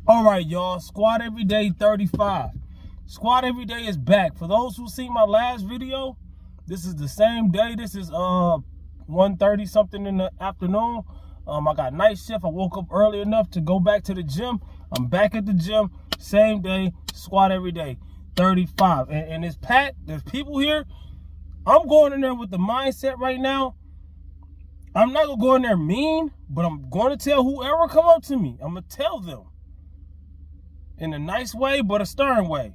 All right, y'all. Squat Every Day 35. Squat Every Day is back. For those who see my last video, this is the same day. This is 1:30 something in the afternoon. I got night shift. I woke up early enough to go back to the gym. I'm back at the gym. Same day. Squat Every Day 35. And it's packed. There's people here. I'm going in there with the mindset right now. I'm not going to go in there mean, but I'm going to tell whoever come up to me. I'm going to tell them. In a nice way, but a stern way.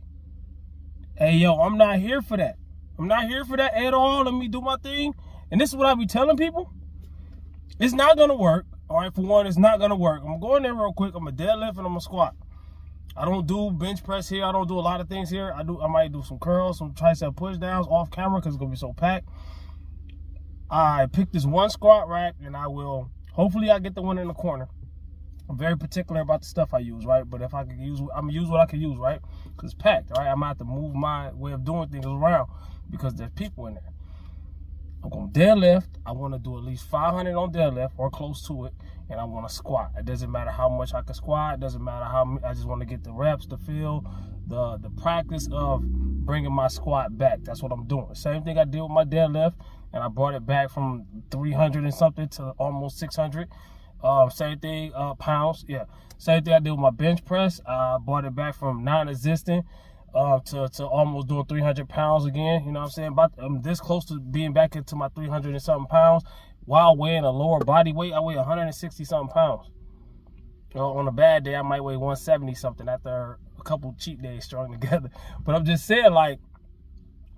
Hey, yo, I'm not here for that. I'm not here for that at all. Let me do my thing. And this is what I be telling people. It's not going to work. All right, for one, it's not going to work. I'm going there real quick. I'm a deadlift and I'm a squat. I don't do bench press here. I don't do a lot of things here. I might do some curls, some tricep push downs off camera because it's going to be so packed. I picked this one squat rack and hopefully I get the one in the corner. I'm very particular about the stuff I use, right? But if I can use, I'm gonna use what I can use, right? Because it's packed, right? I'm gonna have to move my way of doing things around because there's people in there. I'm gonna deadlift. I want to do at least 500 on deadlift or close to it, and I want to squat. It doesn't matter how much I can squat. It doesn't matter how many. I just want to get the reps, the feel, the practice of bringing my squat back. That's what I'm doing. Same thing I did with my deadlift, and I brought it back from 300 and something to almost 600. Same thing, pounds, yeah. Same thing I did with my bench press. I brought it back from non-existent to almost doing 300 pounds again. You know what I'm saying? I'm this close to being back into my 300 and something pounds while weighing a lower body weight. I weigh 160 something pounds. On a bad day, I might weigh 170 something after a couple cheat days strung together. But I'm just saying, like,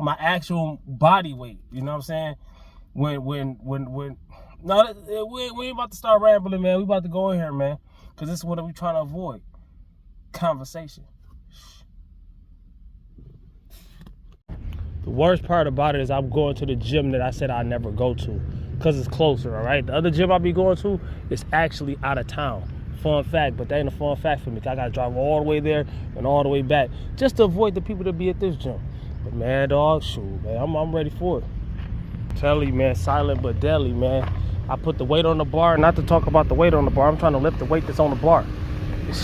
my actual body weight. You know what I'm saying? No, we ain't about to start rambling, man. We about to go in here, man. Because this is what we trying to avoid. Conversation. The worst part about it is I'm going to the gym that I said I'd never go to. Because it's closer, all right? The other gym I be going to is actually out of town. Fun fact, but that ain't a fun fact for me. I got to drive all the way there and all the way back. Just to avoid the people that be at this gym. But, man, dog, shoot, man. I'm ready for it. Tell you, man, silent but deadly, man. I put the weight on the bar. Not to talk about the weight on the bar. I'm trying to lift the weight that's on the bar.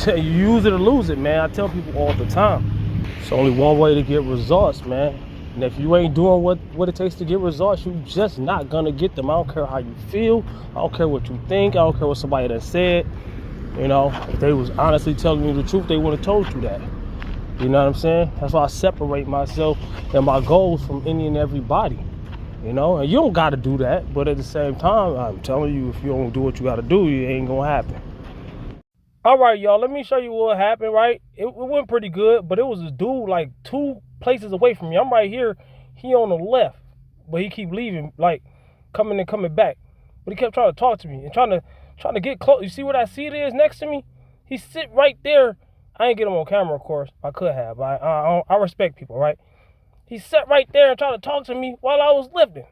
You use it or lose it, man. I tell people all the time. It's only one way to get results, man. And if you ain't doing what it takes to get results, you just not gonna get them. I don't care how you feel. I don't care what you think. I don't care what somebody that said. You know, if they was honestly telling you the truth, they would have told you that. You know what I'm saying? That's why I separate myself and my goals from any and everybody. You know, and you don't got to do that. But at the same time, I'm telling you, if you don't do what you got to do, it ain't going to happen. All right, y'all, let me show you what happened, right? It went pretty good, but it was a dude like 2 places away from me. I'm right here. He on the left, but he keep leaving, like coming and coming back. But he kept trying to talk to me and trying to get close. You see what I see it is next to me? He sit right there. I ain't get him on camera, of course. I could have. I respect people, right? He sat right there and tried to talk to me while I was lifting,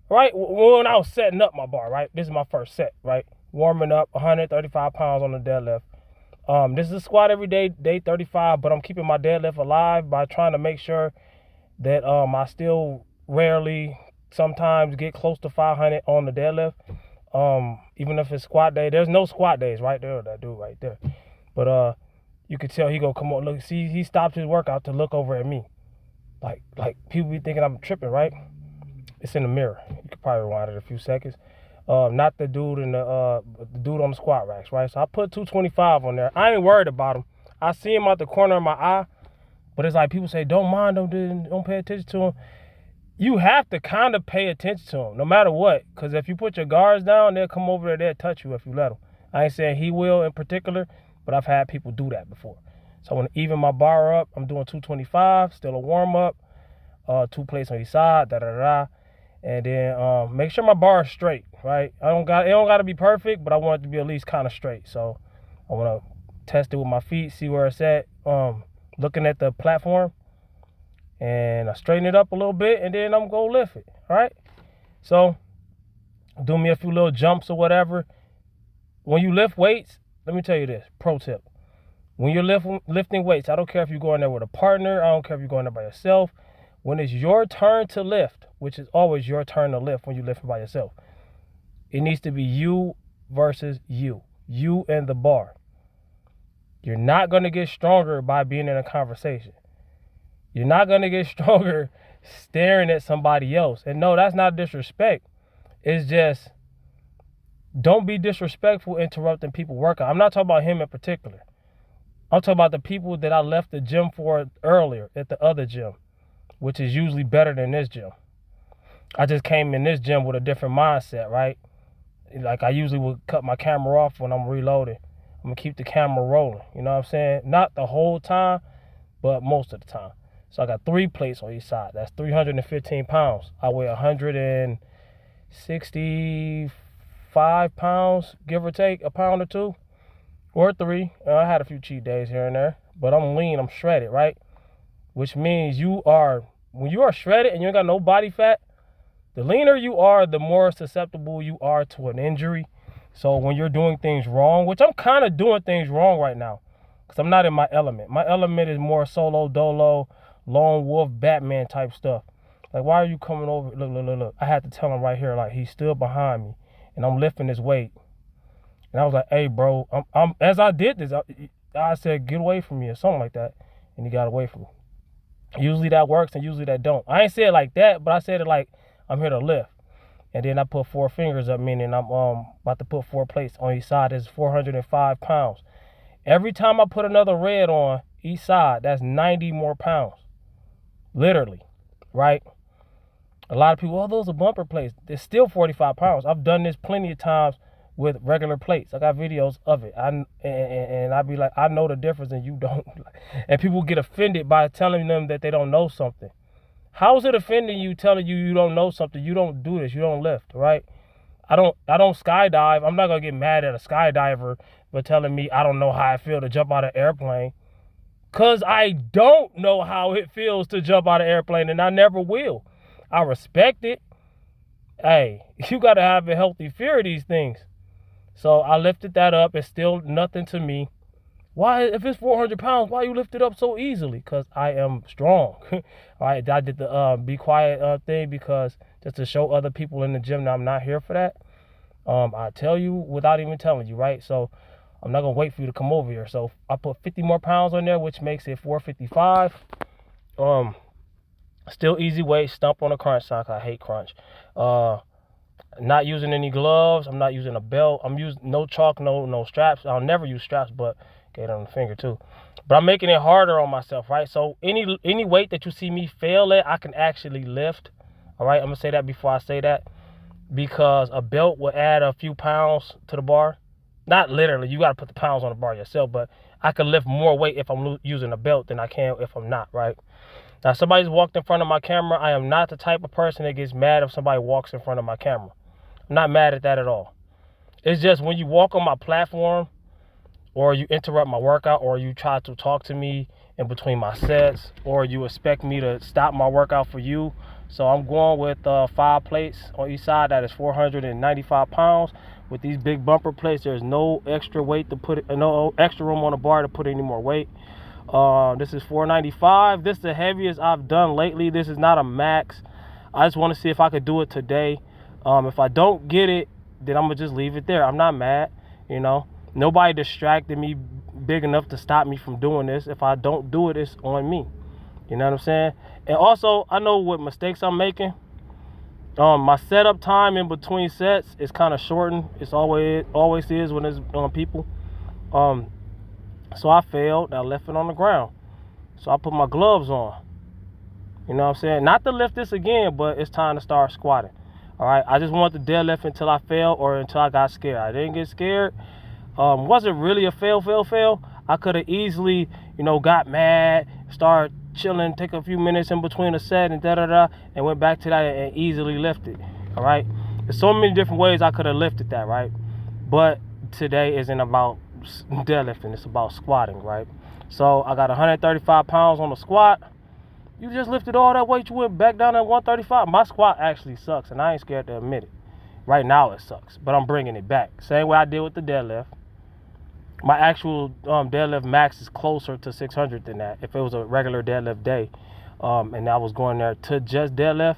right? When I was setting up my bar, right? This is my first set, right? Warming up 135 pounds on the deadlift. This is a squat every day, day 35, but I'm keeping my deadlift alive by trying to make sure that I still rarely, sometimes get close to 500 on the deadlift. Even if it's squat day, there's no squat days right there, that dude right there. But you could tell he gonna come on, look, see, he stopped his workout to look over at me. Like people be thinking I'm tripping, right? It's in the mirror. You could probably rewind it a few seconds. Not the dude in the dude on the squat racks, right? So I put 225 on there. I ain't worried about him. I see him out the corner of my eye, but it's like people say, don't mind him, don't pay attention to him. You have to kind of pay attention to him, no matter what. Because if you put your guards down, they'll come over there, they'll touch you if you let them. I ain't saying he will in particular, but I've had people do that before. So I want to even my bar up. I'm doing 225, still a warm up, 2 plates on each side, and then make sure my bar is straight, right? It don't got to be perfect, but I want it to be at least kind of straight. So I want to test it with my feet, see where it's at, looking at the platform, and I straighten it up a little bit, and then I'm gonna lift it, all right? So do me a few little jumps or whatever. When you lift weights, let me tell you this, pro tip. When you're lifting weights, I don't care if you're going there with a partner. I don't care if you're going there by yourself. When it's your turn to lift, which is always your turn to lift when you're lifting by yourself, it needs to be you versus you and the bar. You're not going to get stronger by being in a conversation. You're not going to get stronger staring at somebody else. And no, that's not disrespect. It's just, don't be disrespectful interrupting people workout. I'm not talking about him in particular. I'm talking about the people that I left the gym for earlier at the other gym, which is usually better than this gym. I just came in this gym with a different mindset, right? Like I usually would cut my camera off when I'm reloading. I'm going to keep the camera rolling. You know what I'm saying? Not the whole time, but most of the time. So I got 3 plates on each side. That's 315 pounds. I weigh 165 pounds, give or take a pound or 2 or 3. I had a few cheat days here and there, but I'm lean, I'm shredded, right? Which means when you are shredded and you ain't got no body fat, the leaner you are, the more susceptible you are to an injury. So when you're doing things wrong, which I'm kind of doing things wrong right now, because I'm not in my element. My element is more solo, dolo, lone wolf, Batman type stuff. Like, why are you coming over? Look. I had to tell him right here, like, he stood behind me, and I'm lifting his weight. And I was like, hey, bro, I'm as I did this, I said, get away from me or something like that. And he got away from me. Usually that works, and usually that don't. I ain't say it like that, but I said it like, I'm here to lift. And then I put 4 fingers up, meaning I'm about to put 4 plates on each side. It's 405 pounds. Every time I put another red on each side, that's 90 more pounds. Literally, right? A lot of people, oh, those are bumper plates. It's still 45 pounds. I've done this plenty of times with regular plates. I got videos of it. And I'd be like, I know the difference and you don't. And people get offended by telling them that they don't know something. How is it offending you telling you you don't know something? You don't do this. You don't lift, right? I don't skydive. I'm not going to get mad at a skydiver for telling me I don't know how I feel to jump out of an airplane. Because I don't know how it feels to jump out of an airplane, and I never will. I respect it. Hey, you got to have a healthy fear of these things. So I lifted that up. It's still nothing to me. Why, if it's 400 pounds, why you lift it up so easily? Because I am strong. All right, I did the be quiet thing because just to show other people in the gym that I'm not here for that. I tell you without even telling you, right? So I'm not going to wait for you to come over here. So I put 50 more pounds on there, which makes it 455. Still easy weight, stump on a crunch sock. I hate crunch. Not using any gloves. I'm not using a belt. I'm using no chalk, no straps. I'll never use straps, but get it on the finger too. But I'm making it harder on myself, right? So any weight that you see me fail at, I can actually lift. All right, I'm gonna say that before I say that, because a belt will add a few pounds to the bar. Not literally, you gotta put the pounds on the bar yourself, but I can lift more weight if I'm using a belt than I can if I'm not, right? Now, somebody's walked in front of my camera. I am not the type of person that gets mad if somebody walks in front of my camera. I'm not mad at that at all. It's just when you walk on my platform, or you interrupt my workout, or you try to talk to me in between my sets, or you expect me to stop my workout for you. So I'm going with 5 plates on each side. That is 495 pounds. With these big bumper plates, there's no extra weight to put, no extra room on the bar to put any more weight. This is 495. This is the heaviest I've done lately. This is not a max. I just want to see if I could do it today. If I don't get it, then I'm gonna just leave it there. I'm not mad, you know. Nobody distracted me big enough to stop me from doing this. If I don't do it, it's on me. You know what I'm saying? And also, I know what mistakes I'm making. My setup time in between sets is kind of shortened. It's always is when it's on people. So I failed. I left it on the ground. So I put my gloves on. You know what I'm saying? Not to lift this again, but it's time to start squatting. All right. I just wanted to deadlift until I failed or until I got scared. I didn't get scared. Wasn't really a fail. I could have easily, got mad, started chilling, take a few minutes in between a set and and went back to that and easily lifted. All right. There's so many different ways I could have lifted that, right? But today isn't about deadlifting, it's about squatting, right? So I got 135 pounds on the squat. You just lifted all that weight, you went back down at 135. My squat actually sucks, and I ain't scared to admit it. Right now it sucks, but I'm bringing it back. Same way I did with the deadlift. My actual deadlift max is closer to 600 than that if it was a regular deadlift day, and I was going there to just deadlift.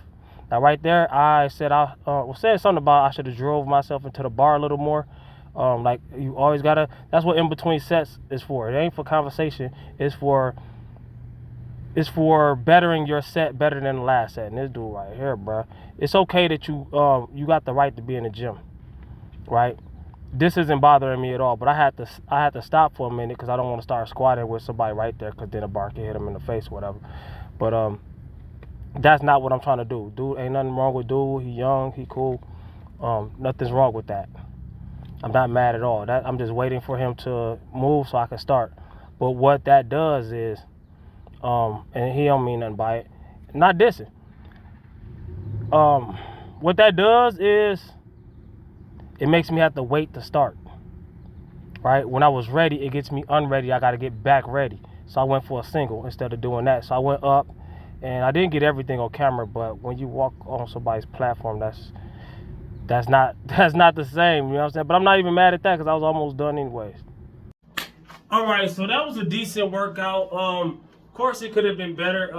Now right there, I said I was saying something about I should have drove myself into the bar a little more. Like you always gotta. That's what in between sets is for. It ain't for conversation. It's for bettering your set better than the last set. And this dude right here, bro. It's okay that you got the right to be in the gym, right? This isn't bothering me at all, but I had to stop for a minute because I don't want to start squatting with somebody right there, because then a bar can hit him in the face or whatever. But that's not what I'm trying to do. Dude, ain't nothing wrong with dude. He young, he cool. Nothing's wrong with that. I'm not mad at all. I'm just waiting for him to move so I can start. But what that does is, and he don't mean nothing by it, not dissing. What that does is, it makes me have to wait to start. Right? When I was ready, it gets me unready. I got to get back ready. So I went for a single instead of doing that. So I went up, and I didn't get everything on camera. But when you walk on somebody's platform, that's not the same. You know what I'm saying? But I'm not even mad at that because I was almost done anyways. All right, so that was a decent workout. Of course, it could have been better.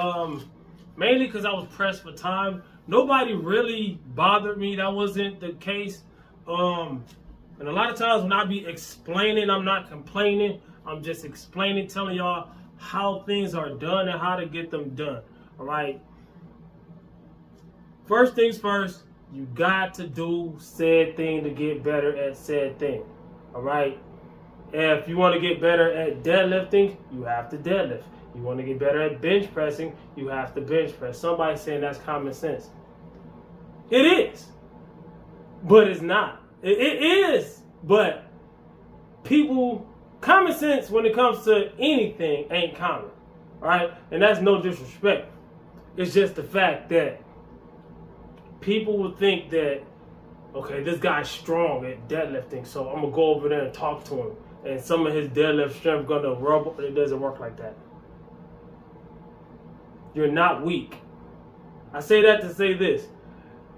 Mainly because I was pressed for time. Nobody really bothered me. That wasn't the case. And a lot of times when I be explaining, I'm not complaining. I'm just explaining, telling y'all how things are done and how to get them done. All right. First things first, you got to do said thing to get better at said thing. All right. If you want to get better at deadlifting, you have to deadlift. You want to get better at bench pressing, you have to bench press. Somebody's saying that's common sense. It is. But it's not. It is. But people, common sense when it comes to anything ain't common. All right? And that's no disrespect. It's just the fact that people would think that, okay, this guy's strong at deadlifting, so I'm going to go over there and talk to him. And some of his deadlift strength going to rub. It doesn't work like that. You're not weak. I say that to say this.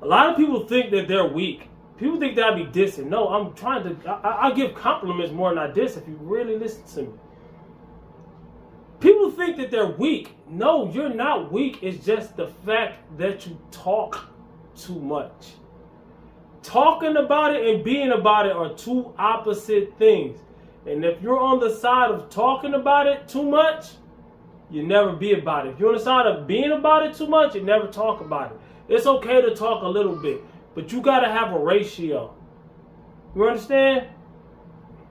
A lot of people think that they're weak. People think that I be dissing. No, I'm trying to, I give compliments more than I diss if you really listen to me. People think that they're weak. No, you're not weak. It's just the fact that you talk too much. Talking about it and being about it are two opposite things. And if you're on the side of talking about it too much, you never be about it. If you're on the side of being about it too much, you never talk about it. It's okay to talk a little bit, but you got to have a ratio. You understand?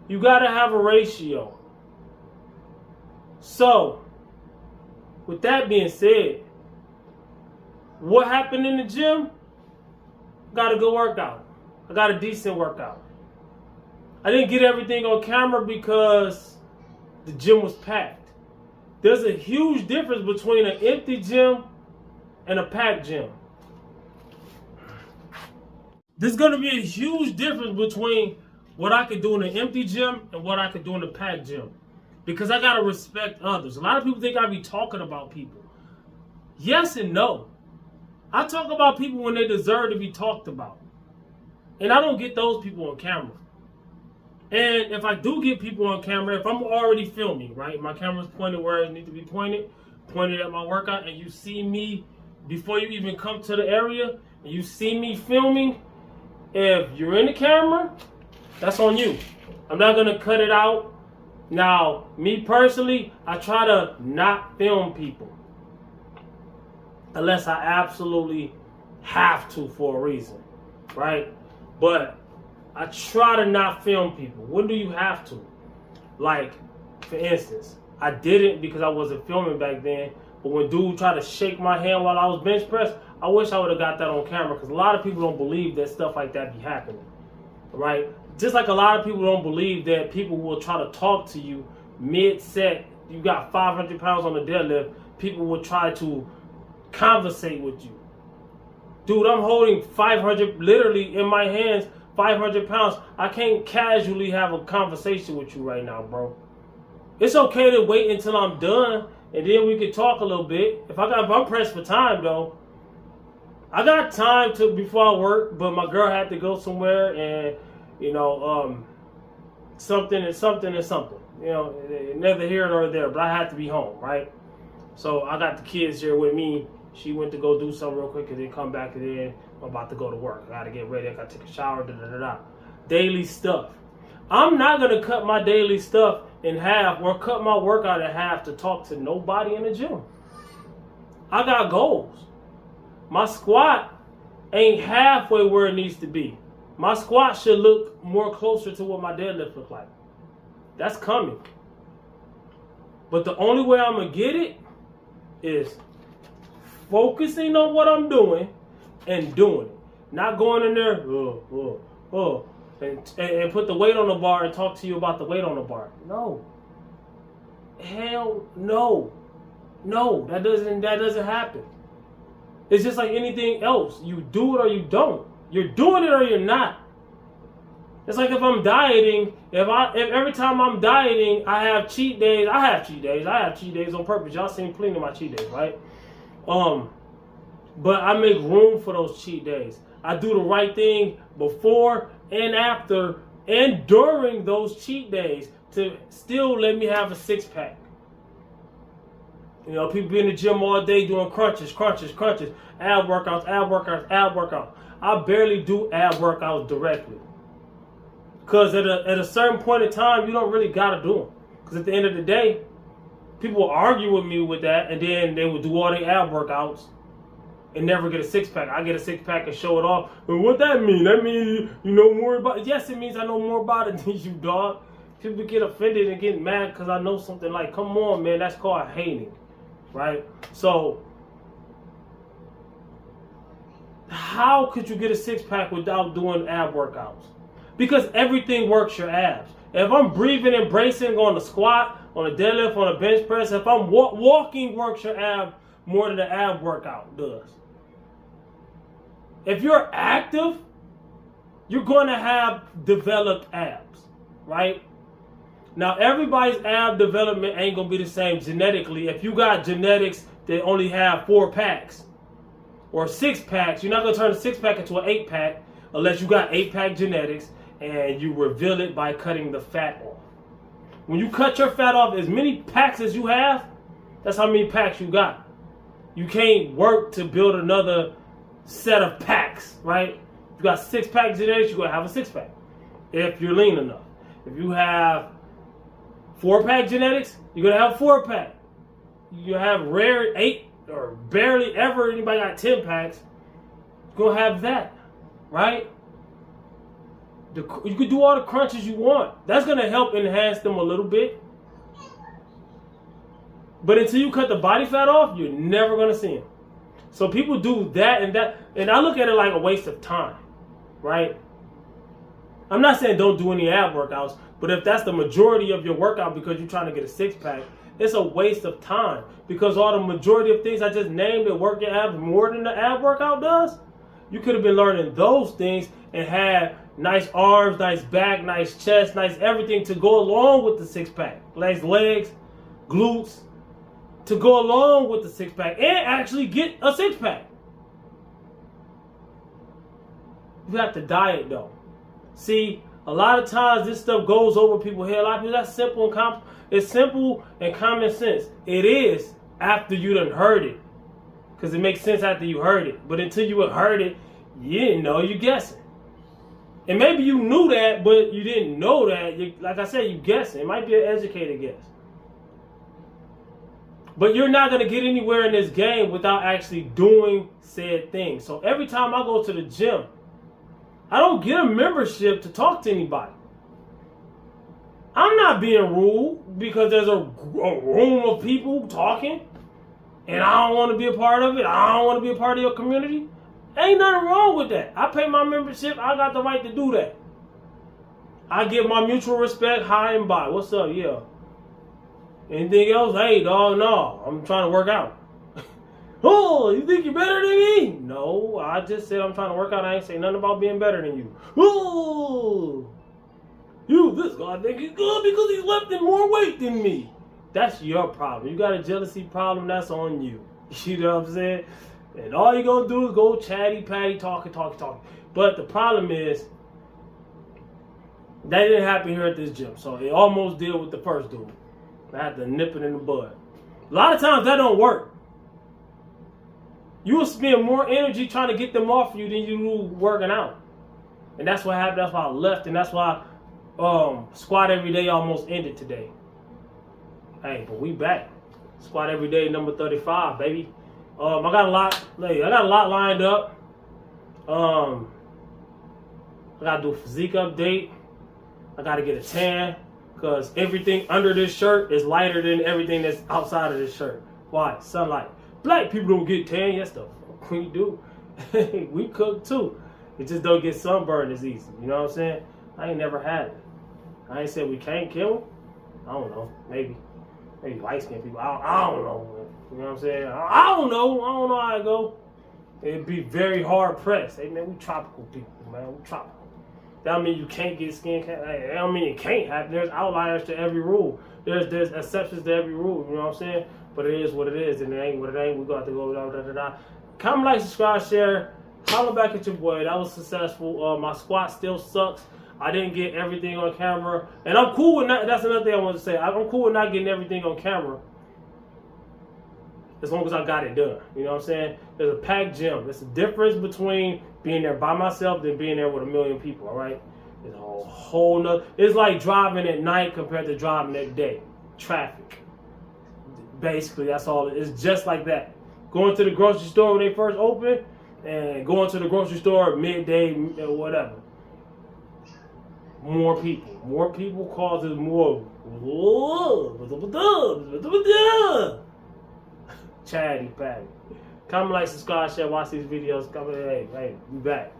You got to have a ratio. So, with that being said, what happened in the gym? Got a good workout. I got a decent workout. I didn't get everything on camera because the gym was packed. There's a huge difference between an empty gym and a packed gym. There's going to be a huge difference between what I could do in an empty gym and what I could do in a packed gym. Because I got to respect others. A lot of people think I be talking about people. Yes and no. I talk about people when they deserve to be talked about. And I don't get those people on camera. And if I do get people on camera, if I'm already filming, right, my camera's pointed where it needs to be pointed at my workout, and you see me before you even come to the area, and you see me filming, if you're in the camera, that's on you. I'm not going to cut it out. Now, me personally, I try to not film people unless I absolutely have to for a reason, right? But I try to not film people. When do you have to? Like, for instance, I didn't because I wasn't filming back then. But when dude tried to shake my hand while I was bench press, I wish I would have got that on camera, because a lot of people don't believe that stuff like that be happening, right? Just like a lot of people don't believe that people will try to talk to you mid-set. You got 500 pounds on the deadlift. People will try to conversate with you. Dude, I'm holding 500 literally in my hands. 500 pounds. I can't casually have a conversation with you right now, bro. It's okay to wait until I'm done, and then we can talk a little bit. If I'm pressed for time, though, I got time before I work, but my girl had to go somewhere, and you know, something is something is something. You know, neither here nor there. But I had to be home, right? So I got the kids here with me. She went to go do something real quick and then come back, and then I'm about to go to work. I gotta get ready. I gotta take a shower. Daily stuff. I'm not going to cut my daily stuff in half or cut my workout in half to talk to nobody in the gym. I got goals. My squat ain't halfway where it needs to be. My squat should look more closer to what my deadlift look like. That's coming. But the only way I'm going to get it is focusing on what I'm doing and doing it. Not going in there, and put the weight on the bar and talk to you about the weight on the bar. No. Hell no. No, that doesn't happen. It's just like anything else. You do it or you don't. You're doing it or you're not. It's like if I'm dieting, if every time I'm dieting, I have cheat days. I have cheat days on purpose. Y'all seen plenty of my cheat days, right? But I make room for those cheat days. I do the right thing before and after and during those cheat days to still let me have a six-pack. You know, people be in the gym all day doing crunches, ab workouts. I barely do ab workouts directly. Because at a certain point in time, you don't really got to do them. Because at the end of the day, people will argue with me with that, and then they will do all their ab workouts and never get a six-pack. I get a six-pack and show it off. And what that mean? That means you know more about it. Yes, it means I know more about it than you, dog. People get offended and get mad because I know something. Like, come on, man, that's called hating. Right? So, how could you get a six-pack without doing ab workouts? Because everything works your abs. If I'm breathing and bracing on the squat, on the deadlift, on the bench press, if I'm walking works your ab more than the ab workout does. If you're active, you're going to have developed abs, right? Now, everybody's ab development ain't going to be the same genetically. If you got genetics that only have 4 packs or 6 packs, you're not going to turn a 6-pack into an 8-pack unless you got 8-pack genetics and you reveal it by cutting the fat off. When you cut your fat off, as many packs as you have, that's how many packs you got. You can't work to build another set of packs, right? If you got 6-pack genetics, you're going to have a 6-pack if you're lean enough. If you have 4-pack genetics, you're going to have 4-pack. You have rare 8 or barely ever anybody got 10 packs, you're going to have that, right? You can do all the crunches you want. That's going to help enhance them a little bit. But until you cut the body fat off, you're never going to see them. So people do that, and I look at it like a waste of time, right? I'm not saying don't do any ab workouts, but if that's the majority of your workout because you're trying to get a 6-pack, it's a waste of time. Because all the majority of things I just named that work your abs more than the ab workout does, you could have been learning those things and had nice arms, nice back, nice chest, nice everything to go along with the 6-pack. Nice legs, glutes, to go along with the 6-pack and actually get a 6-pack. You have to diet though. See, a lot of times this stuff goes over people's head. A lot of people, that's simple and it's simple and common sense. It is after you done heard it. Because it makes sense after you heard it. But until you had heard it, you didn't know, you guessing. And maybe you knew that, but you didn't know that. Like I said, you guessing. It might be an educated guess. But you're not going to get anywhere in this game without actually doing said thing. So every time I go to the gym, I don't get a membership to talk to anybody. I'm not being rude because there's a room of people talking and I don't want to be a part of it. I don't want to be a part of your community. Ain't nothing wrong with that. I pay my membership. I got the right to do that. I give my mutual respect high and by. What's up? Yeah. Anything else? Hey, dog, no. I'm trying to work out. Oh, you think you're better than me? No, I just said I'm trying to work out. I ain't say nothing about being better than you. Oh, this guy think he's good because he's lifting more weight than me. That's your problem. You got a jealousy problem, that's on you. You know what I'm saying? And all you're going to do is go chatty, patty, talking. But the problem is, that didn't happen here at this gym. So it almost did with the first dude. I had to nip it in the bud. A lot of times that don't work. You will spend more energy trying to get them off you than you do working out. And that's what happened. That's why I left. And that's why Squad Every Day almost ended today. Hey, but we back. Squad Every Day number 35, baby. I got a lot lined up. I gotta do a physique update. I gotta get a tan, because everything under this shirt is lighter than everything that's outside of this shirt. Why? Sunlight. Black people don't get tan. Yes, the fuck we do. We cook too. It just don't get sunburned as easy. You know what I'm saying? I ain't never had it. I ain't said we can't kill them. I don't know. Maybe light skinned people. I don't know. You know what I'm saying? I don't know. I don't know how it go. It'd be very hard pressed. Hey man, we tropical people, man. We tropical. That don't mean you can't get skin cancer. That don't mean it can't happen. There's outliers to every rule. There's exceptions to every rule. You know what I'm saying? But it is what it is, and it ain't what it ain't. We got to go da. Comment, like, subscribe, share. Holler back at your boy. That was successful. My squat still sucks. I didn't get everything on camera, and I'm cool with that. That's another thing I wanted to say. I'm cool with not getting everything on camera, as long as I got it done. You know what I'm saying? There's a packed gym. There's a difference between being there by myself than being there with a million people, all right? It's a whole nother. It's like driving at night compared to driving at day. Traffic. Basically, that's all. It's just like that. Going to the grocery store when they first open, and going to the grocery store midday, whatever. More people. More people causes more. Chatty patty. Comment, like, subscribe, share, watch these videos. Hey, we back.